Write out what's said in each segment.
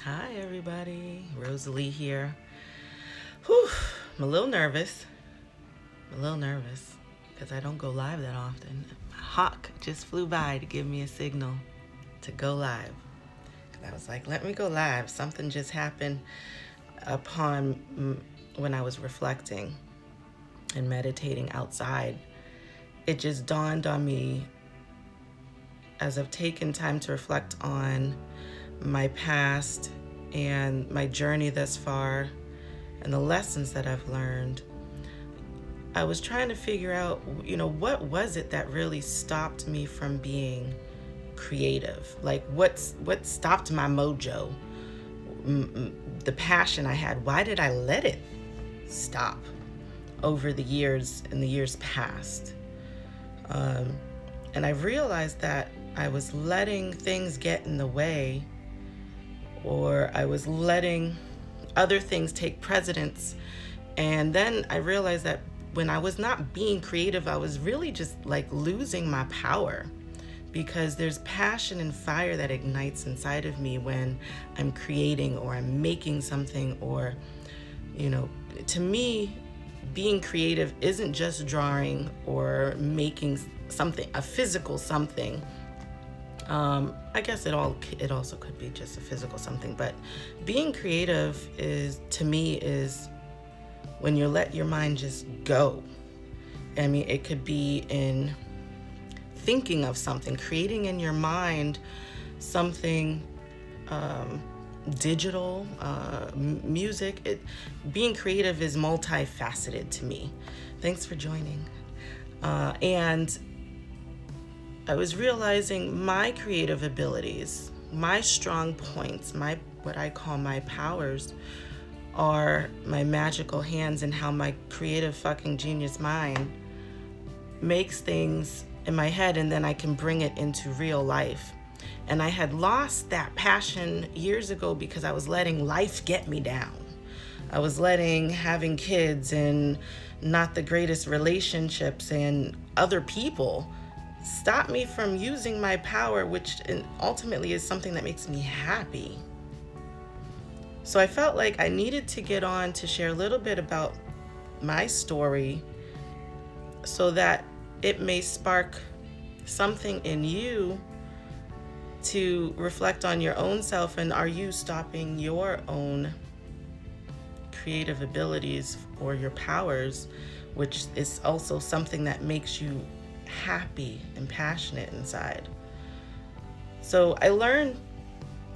Hi, everybody. Rosalie here. Whew, I'm a little nervous. Because I don't go live that often. Hawk just flew by to give me a signal to go live. I was like, let me go live. Something just happened when I was reflecting and meditating outside. It just dawned on me as I've taken time to reflect on my past and my journey thus far and the lessons that I've learned. I was trying to figure out, what was it that really stopped me from being creative? Like what stopped my mojo? The passion I had, why did I let it stop over the years and the years past? And I realized that I was letting things get in the way, or I was letting other things take precedence. And then I realized that when I was not being creative, I was really just like losing my power, because there's passion and fire that ignites inside of me when I'm creating or I'm making something, or, to me, being creative isn't just drawing or making something, a physical something. I guess it also could be just a physical something, but being creative to me is when you let your mind just go. I mean, it could be in thinking of something, creating in your mind something digital, music. Being creative is multifaceted to me. Thanks for joining. And I was realizing my creative abilities, my strong points, what I call my powers, are my magical hands, and how my creative fucking genius mind makes things in my head, and then I can bring it into real life. And I had lost that passion years ago because I was letting life get me down. I was letting having kids and not the greatest relationships and other people stop me from using my power, which ultimately is something that makes me happy. So I felt like I needed to get on to share a little bit about my story so that it may spark something in you to reflect on your own self, and are you stopping your own creative abilities or your powers, which is also something that makes you happy and passionate inside. So I learned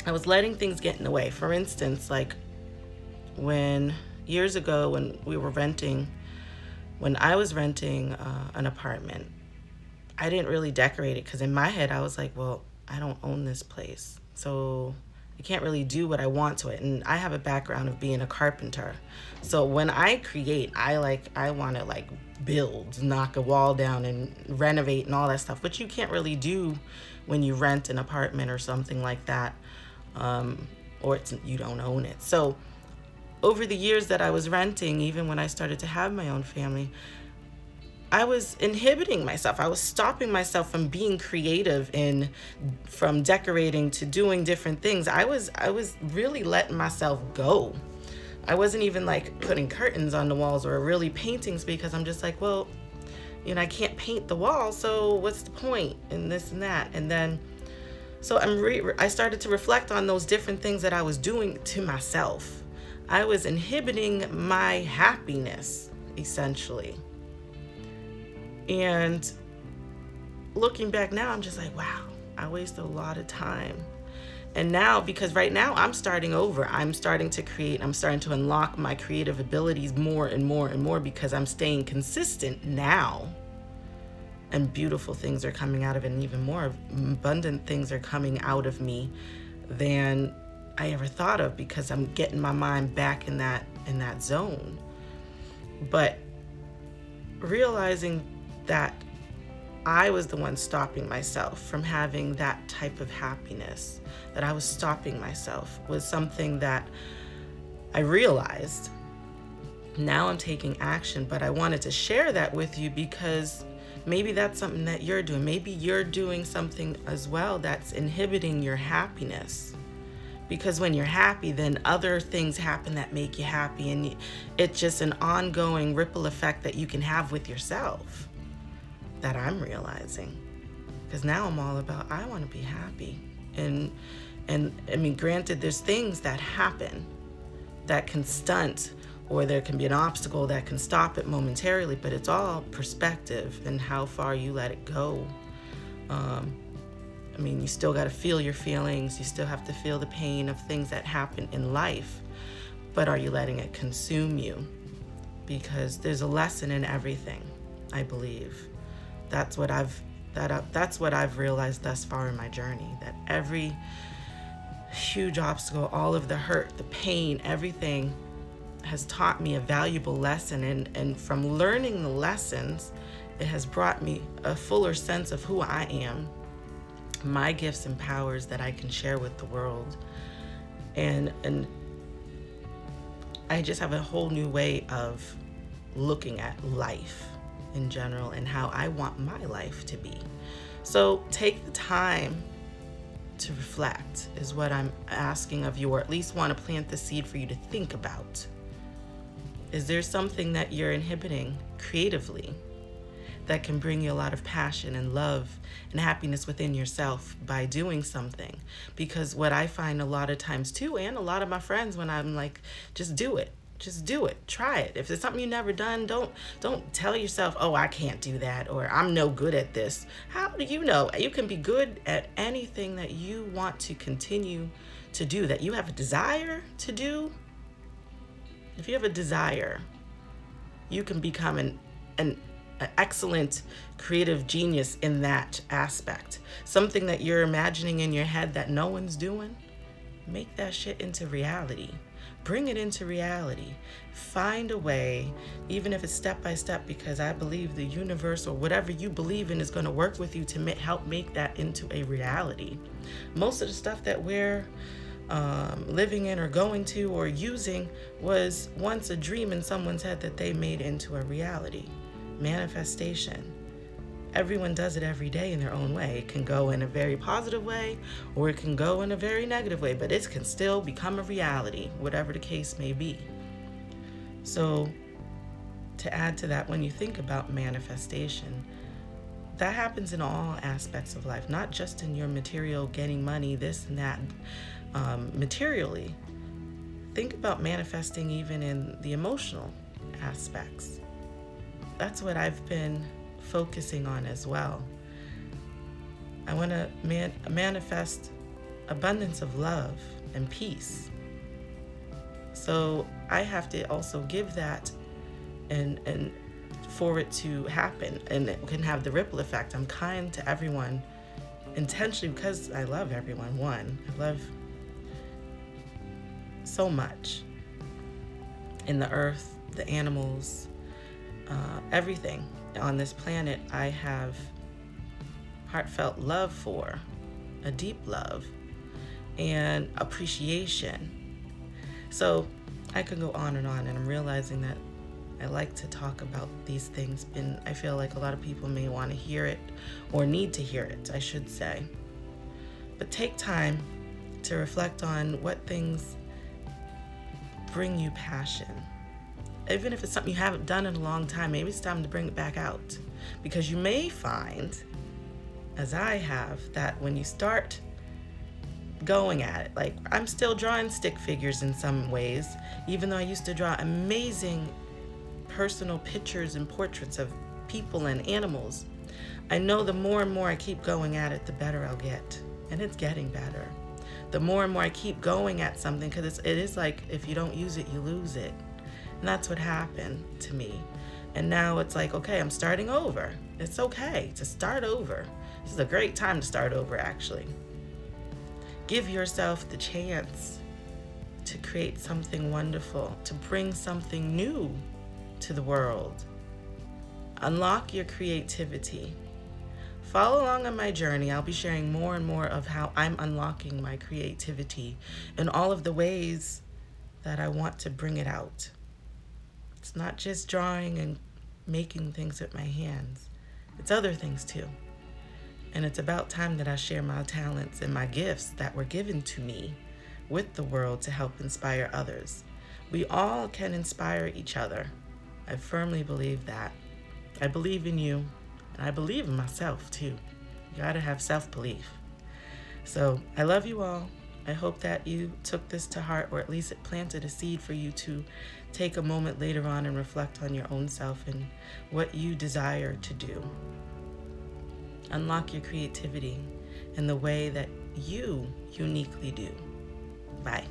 I was letting things get in the way. For instance, like years ago when I was renting an apartment, I didn't really decorate it because in my head I was like, well, I don't own this place, so I can't really do what I want to it. And I have a background of being a carpenter. So when I create, I want to build, knock a wall down and renovate and all that stuff, which you can't really do when you rent an apartment or something like that, or you don't own it. So over the years that I was renting, even when I started to have my own family, I was inhibiting myself. I was stopping myself from being creative and from decorating to doing different things. I was really letting myself go. I wasn't even putting curtains on the walls or really paintings, because I'm just like, well, I can't paint the wall, so what's the point? And this and that. And then, so I started to reflect on those different things that I was doing to myself. I was inhibiting my happiness, essentially. And looking back now, I'm just like, wow, I wasted a lot of time. And now, because right now I'm starting over, I'm starting to create, I'm starting to unlock my creative abilities more and more and more, because I'm staying consistent now. And beautiful things are coming out of it, and even more abundant things are coming out of me than I ever thought of, because I'm getting my mind back in that zone. But realizing that I was the one stopping myself from having that type of happiness, that I was stopping myself, was something that I realized. Now I'm taking action, but I wanted to share that with you because maybe that's something that you're doing. Maybe you're doing something as well that's inhibiting your happiness, Because when you're happy, then other things happen that make you happy. And it's just an ongoing ripple effect that you can have with yourself that I'm realizing. Because now I'm all about, I want to be happy. And I mean, granted, there's things that happen that can stunt, or there can be an obstacle that can stop it momentarily, but it's all perspective and how far you let it go. I mean, you still got to feel your feelings. You still have to feel the pain of things that happen in life. But are you letting it consume you? Because there's a lesson in everything, I believe. That's what I've realized thus far in my journey, that every huge obstacle, all of the hurt, the pain, everything has taught me a valuable lesson. And from learning the lessons, it has brought me a fuller sense of who I am, my gifts and powers that I can share with the world. And I just have a whole new way of looking at life in general and how I want my life to be. So take the time to reflect is what I'm asking of you, or at least want to plant the seed for you to think about. Is there something that you're inhibiting creatively that can bring you a lot of passion and love and happiness within yourself by doing something? Because what I find a lot of times too, and a lot of my friends, when I'm like, just do it, try it. If it's something you've never done, don't tell yourself, oh, I can't do that, or I'm no good at this. How do you know? You can be good at anything that you want to continue to do, that you have a desire to do. If you have a desire, you can become an excellent creative genius in that aspect. Something that you're imagining in your head that no one's doing, make that shit into reality. Bring it into reality. Find a way, even if it's step by step, because I believe the universe or whatever you believe in is going to work with you to help make that into a reality. Most of the stuff that we're living in or going to or using was once a dream in someone's head that they made into a reality. Manifestation. Everyone does it every day in their own way. It can go in a very positive way or it can go in a very negative way, but it can still become a reality, whatever the case may be. So to add to that, when you think about manifestation, that happens in all aspects of life, not just in your material, getting money, this and that, materially. Think about manifesting even in the emotional aspects. That's what I've been focusing on as well. I want to manifest abundance of love and peace. So I have to also give that and for it to happen, and it can have the ripple effect. I'm kind to everyone intentionally because I love everyone. I love so much in the earth, the animals, everything on this planet. I have heartfelt love for, a deep love and appreciation. So I could go on, and I'm realizing that I like to talk about these things, and I feel like a lot of people may want to hear it or need to hear it, I should say. But take time to reflect on what things bring you passion. Even if it's something you haven't done in a long time, maybe it's time to bring it back out. Because you may find, as I have, that when you start going at it, like I'm still drawing stick figures in some ways, even though I used to draw amazing personal pictures and portraits of people and animals. I know the more and more I keep going at it, the better I'll get. And it's getting better. The more and more I keep going at something, because it is like if you don't use it, you lose it. And that's what happened to me. And now it's like, okay, I'm starting over. It's okay to start over. This is a great time to start over, actually. Give yourself the chance to create something wonderful, to bring something new to the world. Unlock your creativity. Follow along on my journey. I'll be sharing more and more of how I'm unlocking my creativity in all of the ways that I want to bring it out. It's not just drawing and making things with my hands. It's other things too. And it's about time that I share my talents and my gifts that were given to me with the world to help inspire others. We all can inspire each other. I firmly believe that. I believe in you, and I believe in myself too. You gotta have self-belief. So I love you all. I hope that you took this to heart, or at least it planted a seed for you to take a moment later on and reflect on your own self and what you desire to do. Unlock your creativity in the way that you uniquely do. Bye.